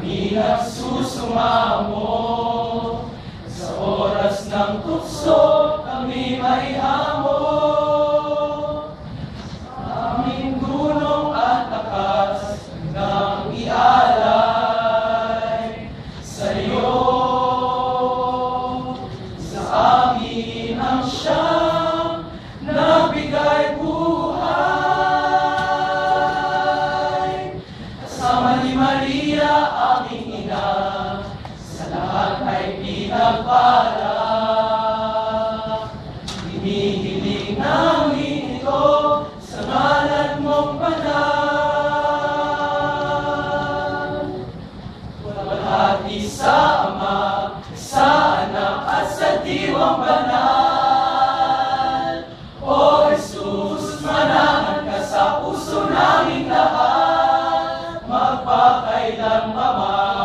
Kami nagsusumamo sa oras ng tukso, kami may hamon. Aming dunong at lakas ng ialay sa iyo. Sa amin ang siyang nagbigay buhay. Kasama ni Maria, aming ina, sa lahat ay pinagpala. Hinihiling namin ito sa ngalan mong banal. Walhati sa Ama, sa Anak at sa Diwang Banal. O Jesus, manahan ka sa puso naming lahat, magpakailan pa man.